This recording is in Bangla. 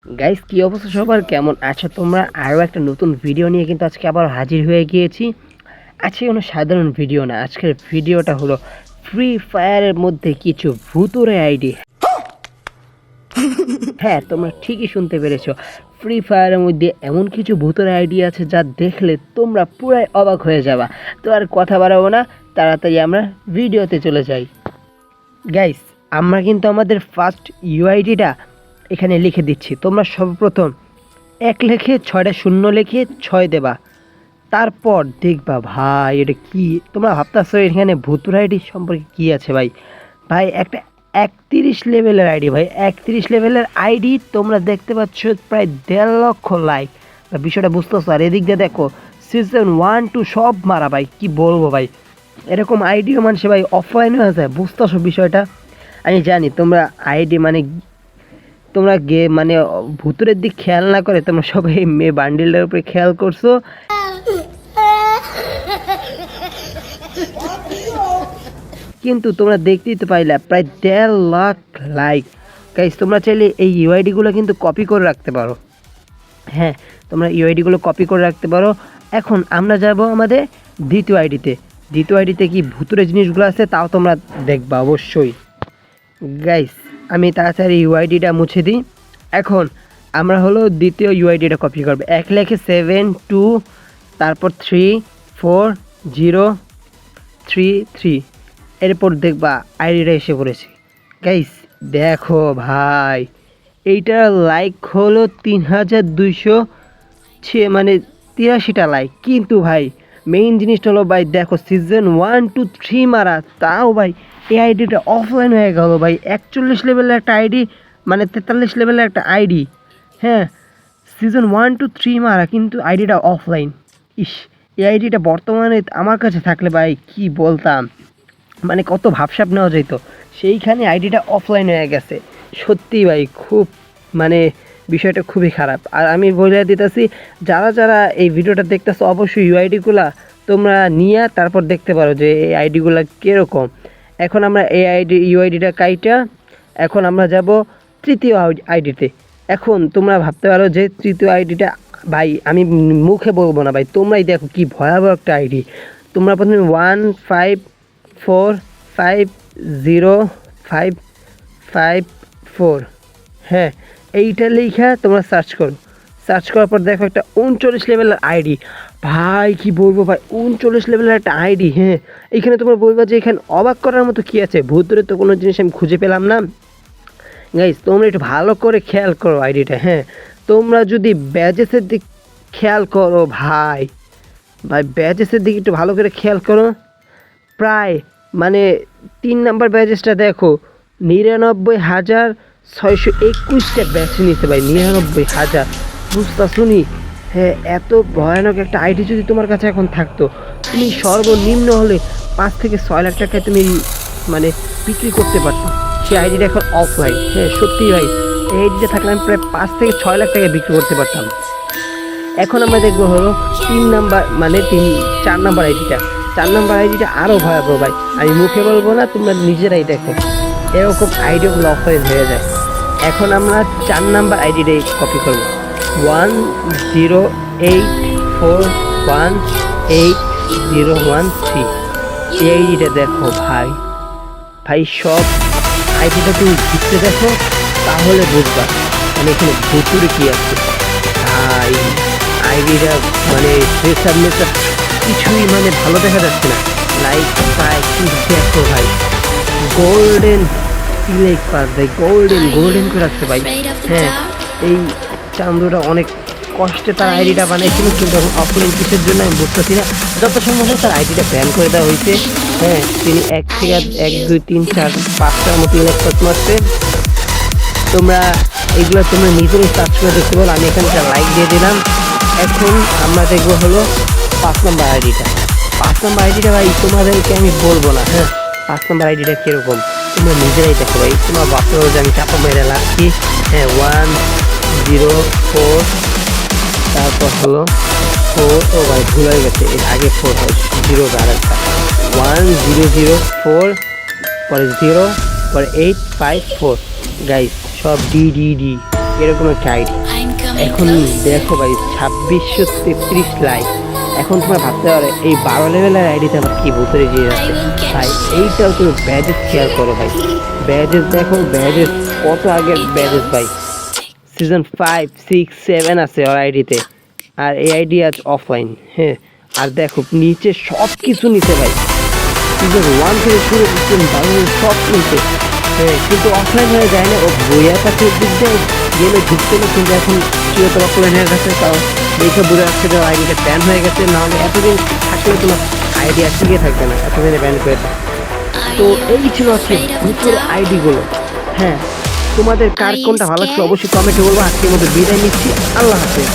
গাইস, কি অবস্থা সবার? কেমন আছো তোমরা? আরও একটা নতুন ভিডিও নিয়ে কিন্তু আজকে আবার হাজির হয়ে গিয়েছি। আজকে কোনো সাধারণ ভিডিও না, আজকের ভিডিওটা হলো ফ্রি ফায়ারের মধ্যে কিছু ভুতুড়ে আইডি। হ্যাঁ, তোমরা ঠিকই শুনতে পেরেছো, ফ্রি ফায়ারের মধ্যে এমন কিছু ভুতুড়ে আইডি আছে যা দেখলে তোমরা পুরাই অবাক হয়ে যাবা। তো আর কথা বাড়াবো না, তাড়াতাড়ি আমরা ভিডিওতে চলে যাই। গাইস, আমরা কিন্তু আমাদের ফার্স্ট ইউআইডিটা এখানে লিখে দিচ্ছি। তোমরা সর্বপ্রথম 1 লিখে 6টা শূন্য লিখে 6 দেবা, তারপর দেখবা ভাই এটা কি। তোমরা ভাবতেছো এখানে ভুতুর আইডি সম্পর্কে কি আছে ভাই? ভাই একটা 31 লেভেলের আইডি, ভাই 31 লেভেলের আইডি। তোমরা দেখতে পাচ্ছ প্রায় 1.5 লক্ষ লাইক। বিষয়টা বুঝতেছো? আর এদিক দিয়ে দেখো সিজন 1 2 সব মারা। ভাই কি বলবো ভাই, এরকম আইডিও মানুষে ভাই অফলাইন হয়ে যায়। বুঝতেছো বিষয়টা? আমি জানি তোমরা আইডি তোমরা ভুতুরের দিক খেয়াল না করে তোমরা সবাই মেয়ে বান্ডিলটার উপরে খেয়াল করছো। কিন্তু তোমরা দেখতেই তো পাইলা প্রায় 1.5 লাখ লাইক। গাইস, তোমরা চাইলে এই ইউআইডিগুলো কিন্তু কপি করে রাখতে পারো। হ্যাঁ, তোমরা ইউআইডিগুলো কপি করে রাখতে পারো। এখন আমরা যাব আমাদের দ্বিতীয় আইডিতে কি ভুতুরে জিনিসগুলো আছে তাও তোমরা দেখবা অবশ্যই। গাইস, আমি তাড়াতাড়ি ইউআইডিটা মুছে দিই। এখন আমরা হলো দ্বিতীয় ইউআইডিটা কপি করবো। 1 লেখে 7 2 তারপর 3 4 0 3 3, এরপর দেখবা আইডিটা এসে পড়েছে। গাইস দেখো ভাই, এইটার লাইক হলো 3283টা লাইক। কিন্তু ভাই মেইন জিনিসটা হলো ভাই দেখো সিজন 1 2 3 মারা, তাও ভাই এই আইডিটা অফলাইন হয়ে গেল ভাই। 41 লেভেলের একটা আইডি, 43 লেভেলের একটা আইডি। হ্যাঁ, সিজন 1 2 3 মারা কিন্তু আইডিটা অফলাইন। ইস, এই আইডিটা বর্তমানে আমার কাছে থাকলে ভাই কি বলতাম, কত ভাবসাব নেওয়া যেত। সেইখানে আইডিটা অফলাইন হয়ে গেছে। সত্যি ভাই খুব বিষয়টা খুবই খারাপ। আর আমি বলে দিতেছি, যারা এই ভিডিওটা দেখতেছো অবশ্যই ইউআইডিগুলা তোমরা নিয়ে তারপর দেখতে পারো যে এই আইডিগুলা কীরকম। এখন আমরা এই ইউআইডিটা কাইটা এখন আমরা যাব তৃতীয় আইডিতে। এখন তোমরা ভাবতে পারো যে তৃতীয় আইডিটা ভাই আমি মুখে বলবো না ভাই, তোমরাই দেখো কি ভয়াবহ একটা আইডি। তোমরা প্রথমে 15450554, হ্যাঁ এইটা লেখা তোমরা সার্চ করার পর দেখো একটা 39 লেভেলের আইডি। ভাই কি বলবো ভাই, 39 লেভেলের একটা আইডি। হ্যাঁ, এখানে তোমরা বলবা যে এখানে অবাক করার মতো কি আছে, ভূতের তো কোনো জিনিস আমি খুঁজে পেলাম না। গাইস, তোমরা একটু ভালো করে খেয়াল করো আইডিটা। হ্যাঁ, তোমরা যদি ব্যাজেসের দিক খেয়াল করো ভাই ব্যাজেসের দিকে একটু ভালো করে খেয়াল করো। প্রায় 3 নাম্বার ব্যাজেসটা দেখো 99,621টা ব্যাচ নিতে ভাই, 99,000। বুঝতে শুনি? হ্যাঁ, এত ভয়ানক একটা আইডি যদি তোমার কাছে এখন থাকতো, তুমি সর্বনিম্ন হলে 5 থেকে 6 লাখ টাকায় তুমি বিক্রি করতে পারতো। সেই আইডিটা এখন অফলাইন। হ্যাঁ সত্যি ভাই, এই আইডিটা থাকলে আমি প্রায় 5 থেকে 6 লাখ টাকায় বিক্রি করতে পারতাম। এখন আমরা দেখবো হলো 4 নাম্বার আইডিটা। 4 নাম্বার আইডিটা আরও ভয়াবহ ভাই, আমি মুখে বলবো না, তোমরা নিজেরাই দেখো। এরকম আইডিগুলো অফলাইন হয়ে যায়। এখন আমরা 4 নাম্বার আইডিটাই কপি করব। 10841801 এই আইডিটা দেখো ভাই সব আইডিটা তুমি ঘুরতে দেখো তাহলে বুঝবা এখানে ভুতুরে কি আছে। ভাই আইডিটা কিছুই ভালো দেখা যাচ্ছে না। লাইক প্রায় কিন্তু দেখো ভাই গোল্ডেন লাইক পাস ভাই, গোল্ডেন করে রাখছে ভাই। হ্যাঁ, এই চান্দুটা অনেক কষ্টে তার আইডিটা বানাইছিল, কিন্তু এখন অফলাইন কিসের জন্য আমি বুঝতেছি না। যত সম্ভব তার আইডিটা ব্যান করে দেওয়া হয়েছে। হ্যাঁ, তিনি 1 থেকে 1 2 3 4 5টার মতো ইলেকট্রন মারছে। তোমরা এগুলো তোমরা নিজেরাই সার্চ করে দেখতে পারো। আমি এখানে লাইক দিয়ে দিলাম। এখন আমরা দেখবো হলো 5 নম্বর আইডিটা। 5 নম্বর আইডিটা ভাই তোমাদেরকে আমি বলবো না। হ্যাঁ, 5 নম্বর আইডিটা কীরকম তোমরা নিজেরাই দেখো ভাই। তোমার ভাবতে পারো যে আমি চাপা মেরে লাগছি। হ্যাঁ, 104 তারপর হলো 4, ও ভাই ভুল হয়ে গেছে, এর আগে 4 হয়, 0 আর একটা 1004 পরে 0 পরে 854। গাইস সব ডি এরকম একটা আইডি। এখন দেখো ভাই 2633 লাইক। এখন তোমরা ভাবতে পারো এই 12 লেভেলের আইডিতে আবার কি ভূতের জিনিস আছে ভাই। এইটাও তুমি ব্যাজেস খেয়াল করো ভাই, ব্যাজেস দেখো, ব্যাজেস কত আগের ব্যাজেস ভাই, সিজন 5, 6, 7 আছে ওর আইডিতে। আর এই আইডি আজ অফলাইন। হ্যাঁ, আর দেখো নিচে সব কিছু নিচে ভাই, সিজন 1 থেকে শুরু সিজন 12 সব নিচে। হ্যাঁ, কিন্তু অফলাইন হয়ে যায় না, ও বইয়া পাখির দিক দিয়ে গেলে ঢুকছিল, কিন্তু এখন চিরতর অফলাইন হয়ে গেছে। তাও দেখে বোঝা যাচ্ছে যে আইডিটা ব্যান হয়ে গেছে, নাহলে এতদিন থাকলে তোমার আইডি আর টিকে থাকবে না, এতদিনে ব্যান করে দেয়। তো এই ছিল আজকে ভূতের আইডিগুলো। হ্যাঁ, তোমাদের কার কোনটা ভালো লাগছে অবশ্যই কমেন্টে বলবো। আজকের মতো বিদায় নিচ্ছি, আল্লাহ হাফেজ।